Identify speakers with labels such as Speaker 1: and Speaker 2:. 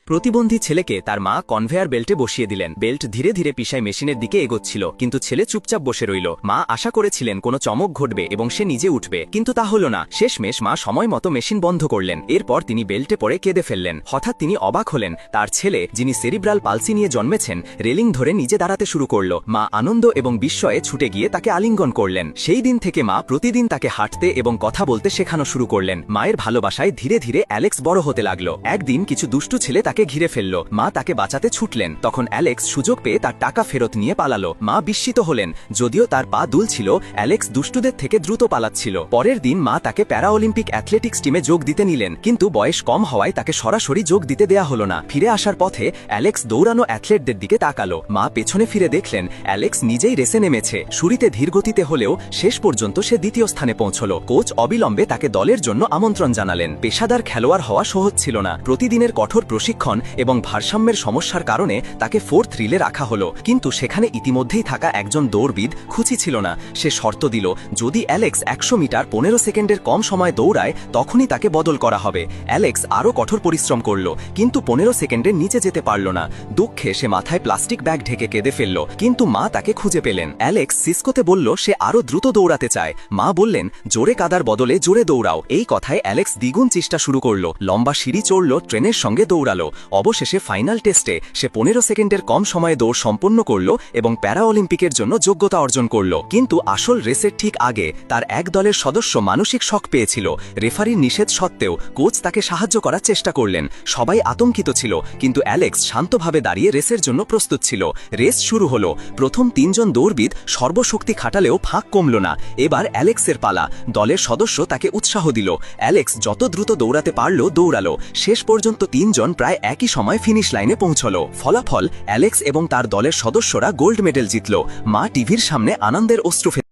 Speaker 1: প্রতিবন্ধী ছেলেকে তার মা কনভেয়ার বেল্টে বসিয়ে দিলেন। বেল্ট ধীরে ধীরে পিসায় মেশিনের দিকে এগোচ্ছিল, কিন্তু ছেলে চুপচাপ বসে রইল। মা আশা করেছিলেন কোনো চমক ঘটবে এবং সে নিজে উঠবে, কিন্তু তা হল না। শেষমেশ মা সময় মতো মেশিন বন্ধ করলেন। এরপর তিনি বেল্টে পড়ে কেঁদে ফেললেন। হঠাৎ তিনি অবাক হলেন, তার ছেলে, যিনি সেরিব্রাল পালসি নিয়ে জন্মেছেন, রেলিং ধরে নিজে দাঁড়াতে শুরু করল। মা আনন্দ এবং বিস্ময়ে ছুটে গিয়ে তাকে আলিঙ্গন করলেন। সেই দিন থেকে মা প্রতিদিন তাকে হাঁটতে এবং কথা বলতে শেখানো শুরু করলেন। মায়ের ভালোবাসায় ধীরে ধীরে অ্যালেক্স বড় হতে লাগলো। একদিন কিছু দুষ্টু ছেলে তাকে ঘিরে ফেলল। মা তাকে বাঁচাতে ছুটলেন। তখন অ্যালেক্স সুযোগ পেয়ে তার টাকা ফেরত নিয়ে পালালো। মা বিস্মিত হলেন, যদিও তার পা দুলছিল, অ্যালেক্স দুষ্টুদের থেকে দ্রুত পালাচ্ছিল। পরের দিন মা তাকে প্যারাঅলিম্পিক অ্যাথলেটিক্স টিমে যোগ দিতে নিলেন, কিন্তু বয়স কম হওয়ায় তাকে সরাসরি যোগ দিতে দেয়া হলো না। ফিরে আসার পথে অ্যালেক্স দৌড়ানো অ্যাথলেটদের দিকে তাকালো। মা পেছনে ফিরে দেখলেন অ্যালেক্স নিজেই রেসে নেমেছে। শুরুতে ধীরগতিতে হলেও শেষ পর্যন্ত সে দ্বিতীয় স্থানে পৌঁছল। কোচ অবিলম্বে তাকে দলের জন্য আমন্ত্রণ জানালেন। পেশাদার খেলোয়াড় হওয়া সহজ ছিল না। প্রতিদিনের কঠোর প্রশিক্ষণ এবং ভারসাম্যের সমস্যার কারণে তাকে ফোর্থ রিলে রাখা হলো, কিন্তু সেখানে ইতিমধ্যেই থাকা একজন দৌড়বিদ খুশি ছিল না। সে শর্ত দিল, যদি অ্যালেক্স 100 মিটার 15 সেকেন্ডের কম সময় দৌড়ায় তখনই তাকে বদল করা হবে। অ্যালেক্স আরও কঠোর পরিশ্রম করল, কিন্তু 15 সেকেন্ডের নিচে যেতে পারল না। দুঃখে সে মাথায় প্লাস্টিক ব্যাগ ঢেকে কেঁদে ফেলল, কিন্তু মা তাকে খুঁজে পেলেন। অ্যালেক্স সিসকোতে বলল সে আরও দ্রুত দৌড়াতে চায়। মা বললেন, জোরে কাদার বদলে জোরে দৌড়াও। এই কথায় অ্যালেক্স দ্বিগুণ চেষ্টা শুরু করল। লম্বা সিঁড়ি চড়ল, ট্রেনের সঙ্গে দৌড়ালো। অবশেষে ফাইনাল টেস্টে সে 15 সেকেন্ডের কম সময়ে দৌড় সম্পন্ন করল এবং প্যারাঅলিম্পিকের জন্য যোগ্যতা অর্জন করল। কিন্তু আসল রেসের ঠিক আগে তার এক দলের সদস্য মানসিক শক পেয়েছিল। রেফারির নিষেধ সত্ত্বেও কোচ তাকে সাহায্য করার চেষ্টা করলেন। সবাই আতঙ্কিত ছিল, কিন্তু অ্যালেক্স শান্তভাবে দাঁড়িয়ে রেসের জন্য প্রস্তুত ছিল। রেস শুরু হলো। প্রথম 3 জন দৌড়বিদ সর্বশক্তি খাটালেও ফাঁক কমল না। এবার অ্যালেক্সের পালা। দলের সদস্য তাকে উৎসাহ দিল। অ্যালেক্স যত দ্রুত দৌড়াতে পারল দৌড়ালো। শেষ পর্যন্ত 3 জন প্রায় একই সময় ফিনিশ লাইনে পৌঁছল। ফলাফল, অ্যালেক্স এবং তার দলের সদস্যরা গোল্ড মেডেল জিতল। মা টিভির সামনে আনন্দের অশ্রু